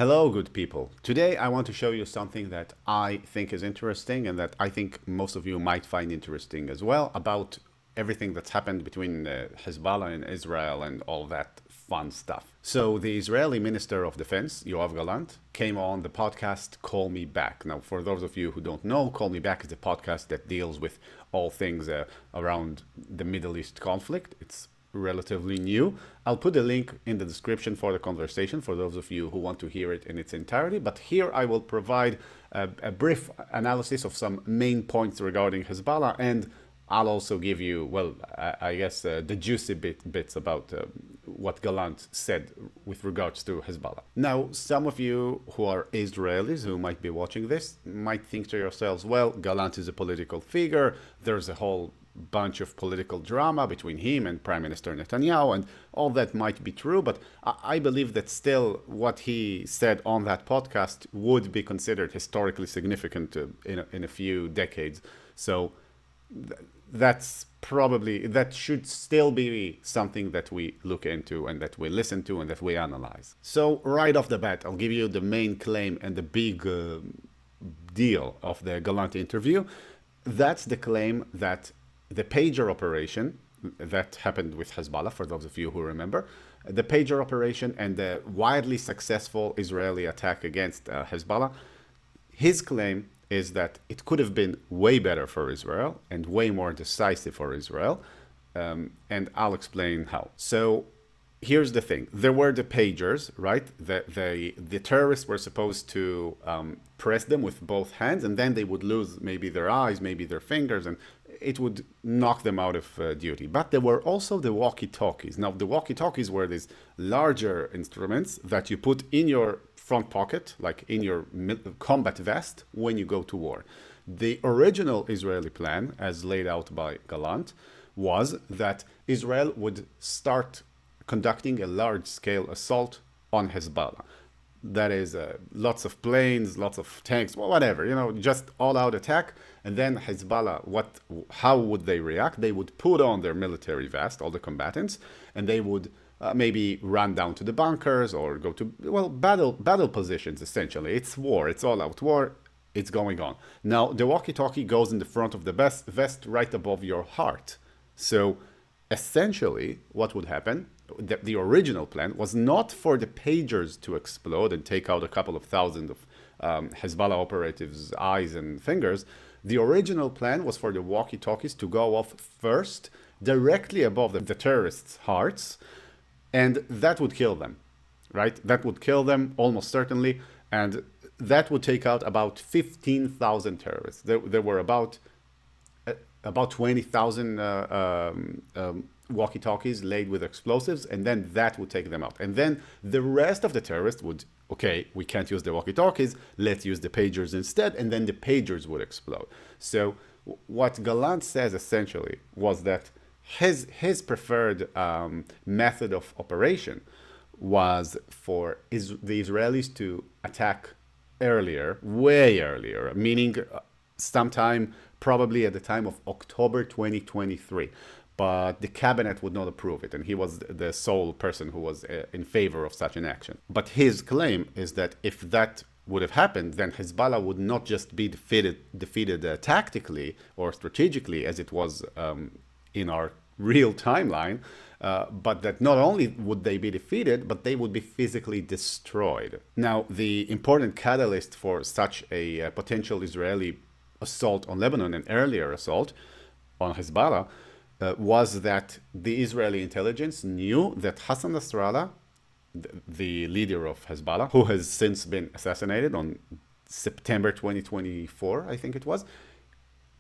Hello, good people. Today I want to show you something that I think is interesting and that I think most of you might find interesting as well about everything that's happened between Hezbollah and Israel and all that fun stuff. So the Israeli Minister of Defense, Yoav Galant, came on the podcast Call Me Back. Now, for those of you who don't know, Call Me Back is a podcast that deals with all things around the Middle East conflict. It's relatively new. I'll put a link in the description for the conversation for those of you who want to hear it in its entirety. But here I will provide a brief analysis of some main points regarding Hezbollah, and I'll also give you, well, I guess the juicy bits about what Galant said with regards to Hezbollah. Now, some of you who are Israelis who might be watching this might think to yourselves, well, Galant is a political figure. There's a whole bunch of political drama between him and Prime Minister Netanyahu, and all that might be true, but I believe that still what he said on that podcast would be considered historically significant in a few decades. So that should still be something that we look into and that we listen to and that we analyze. So right off the bat, I'll give you the main claim and the big deal of the Galant interview. That's the claim that the pager operation that happened with Hezbollah, for those of you who remember, the pager operation and the widely successful Israeli attack against Hezbollah, his claim is that it could have been way better for Israel and way more decisive for Israel. And I'll explain how. So here's the thing. There were the pagers, right? The terrorists were supposed to press them with both hands, and then they would lose maybe their eyes, maybe their fingers, and it would knock them out of duty. But there were also the walkie-talkies. Now, the walkie-talkies were these larger instruments that you put in your front pocket, like in your combat vest, when you go to war. The original Israeli plan, as laid out by Galant, was that Israel would start conducting a large-scale assault on Hezbollah. That is lots of planes, lots of tanks, well, whatever, just all-out attack. And then Hezbollah, how would they react? They would put on their military vest, all the combatants, and they would maybe run down to the bunkers or go to, well, battle positions, essentially. It's war. It's all-out war. It's going on. Now, the walkie-talkie goes in the front of the vest right above your heart. So essentially, what would happen, the original plan was not for the pagers to explode and take out a couple of thousand of Hezbollah operatives' eyes and fingers. The original plan was for the walkie-talkies to go off first, directly above the terrorists' hearts, and that would kill them, right? That would kill them almost certainly, and that would take out about 15,000 terrorists. There were about 20,000 walkie-talkies laid with explosives, and then that would take them out. And then the rest of the terrorists would, okay, we can't use the walkie-talkies, let's use the pagers instead, and then the pagers would explode. So what Galant says essentially was that his preferred method of operation was for the Israelis to attack earlier, way earlier, meaning sometime probably at the time of October 2023. But the cabinet would not approve it, and he was the sole person who was in favor of such an action. But his claim is that if that would have happened, then Hezbollah would not just be defeated tactically or strategically, as it was in our real timeline, but that not only would they be defeated, but they would be physically destroyed. Now, the important catalyst for such a potential Israeli assault on Lebanon, an earlier assault on Hezbollah, was that the Israeli intelligence knew that Hassan Nasrallah, the leader of Hezbollah, who has since been assassinated on September 2024, I think it was,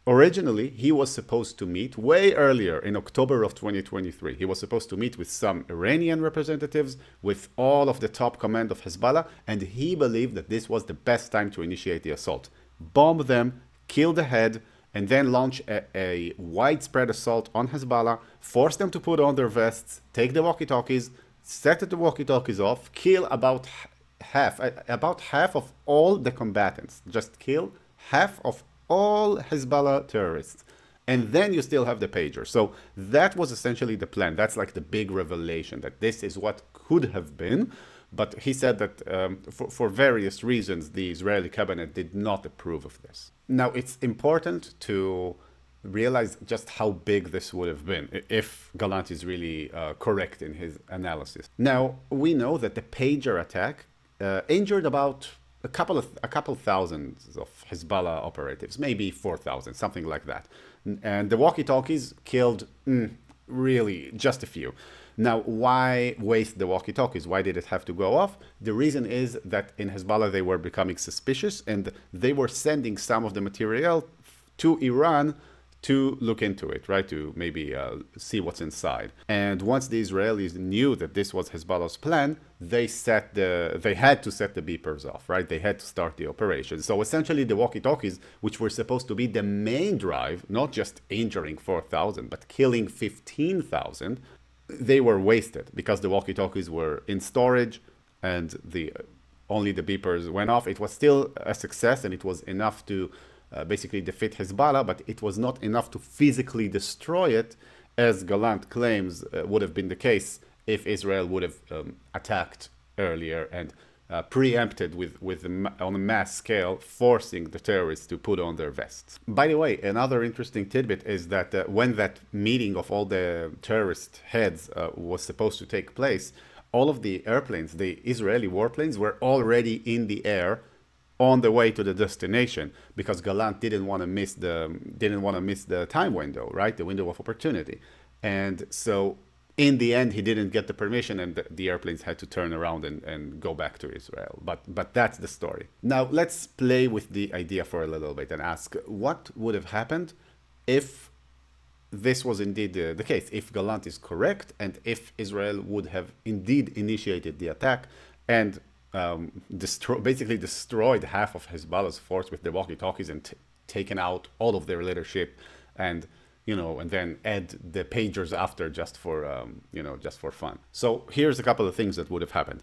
originally he was supposed to meet way earlier in October of 2023. He was supposed to meet with some Iranian representatives, with all of the top command of Hezbollah, and he believed that this was the best time to initiate the assault. Bomb them, kill the head, and then launch a widespread assault on Hezbollah, force them to put on their vests, take the walkie-talkies, set the walkie-talkies off, kill about half of all the combatants. Just kill half of all Hezbollah terrorists. And then you still have the pager. So that was essentially the plan. That's like the big revelation, that this is what could have been. But he said that for various reasons, the Israeli cabinet did not approve of this. Now, it's important to realize just how big this would have been if Galant is really correct in his analysis. Now, we know that the pager attack injured about a couple thousands of Hezbollah operatives, maybe 4,000, something like that. And the walkie-talkies killed really just a few. Now, why waste the walkie-talkies? Why did it have to go off? The reason is that in Hezbollah, they were becoming suspicious and they were sending some of the material to Iran to look into it, right? To maybe see what's inside. And once the Israelis knew that this was Hezbollah's plan, they had to set the beepers off, right? They had to start the operation. So essentially the walkie-talkies, which were supposed to be the main drive, not just injuring 4,000, but killing 15,000, they were wasted because the walkie-talkies were in storage and only the beepers went off. It was still a success and it was enough to basically defeat Hezbollah, but it was not enough to physically destroy it, as Galant claims would have been the case if Israel would have attacked earlier and preempted on a mass scale, forcing the terrorists to put on their vests. By the way, another interesting tidbit is that when that meeting of all the terrorist heads was supposed to take place, all of the airplanes, the Israeli warplanes, were already in the air on the way to the destination, because Galant didn't want to miss the time window, right? The window of opportunity. And so in the end, he didn't get the permission and the airplanes had to turn around and go back to Israel. But that's the story. Now, let's play with the idea for a little bit and ask what would have happened if this was indeed the case, if Galant is correct and if Israel would have indeed initiated the attack and basically destroyed half of Hezbollah's force with the walkie-talkies and taken out all of their leadership, and and then add the pagers after just for fun. So here's a couple of things that would have happened.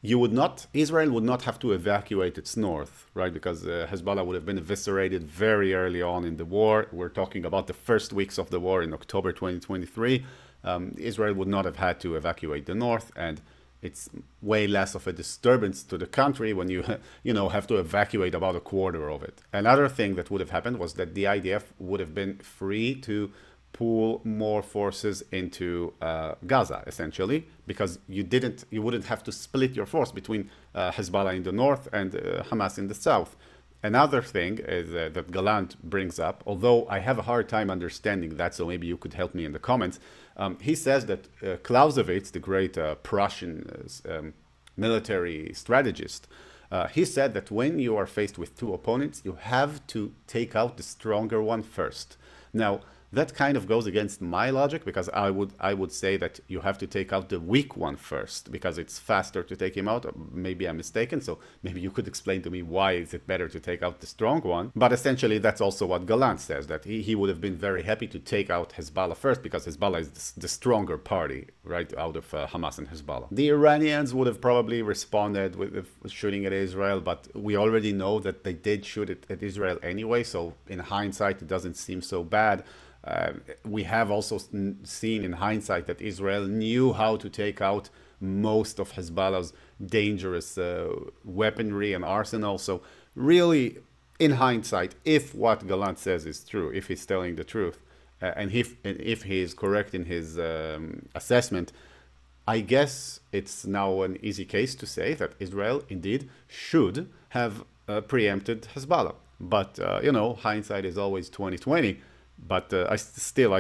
Israel would not have to evacuate its north, right? Because Hezbollah would have been eviscerated very early on in the war. We're talking about the first weeks of the war in October 2023. Israel would not have had to evacuate the north, and it's way less of a disturbance to the country when you have to evacuate about a quarter of it. Another thing that would have happened was that the IDF would have been free to pull more forces into Gaza, essentially, because you wouldn't have to split your force between Hezbollah in the north and Hamas in the south. Another thing is that Galant brings up, although I have a hard time understanding that, so maybe you could help me in the comments. He says that Clausewitz, the great Prussian military strategist, he said that when you are faced with two opponents, you have to take out the stronger one first. Now, that kind of goes against my logic, because I would say that you have to take out the weak one first, because it's faster to take him out. Maybe I'm mistaken, so maybe you could explain to me why is it better to take out the strong one. But essentially, that's also what Galant says, that he would have been very happy to take out Hezbollah first, because Hezbollah is the stronger party, right, out of Hamas and Hezbollah. The Iranians would have probably responded with shooting at Israel, but we already know that they did shoot at Israel anyway, so in hindsight, it doesn't seem so bad. We have also seen in hindsight that Israel knew how to take out most of Hezbollah's dangerous weaponry and arsenal. So really, in hindsight, if what Galant says is true, if he's telling the truth, and if he is correct in his assessment, I guess it's now an easy case to say that Israel indeed should have preempted Hezbollah. But hindsight is always 20/20. But I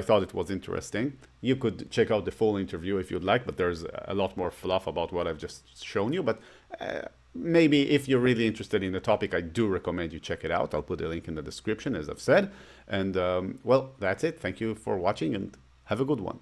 thought it was interesting. You could check out the full interview if you'd like, but there's a lot more fluff about what I've just shown you. But maybe if you're really interested in the topic, I do recommend you check it out. I'll put a link in the description, as I've said. And well, that's it. Thank you for watching and have a good one.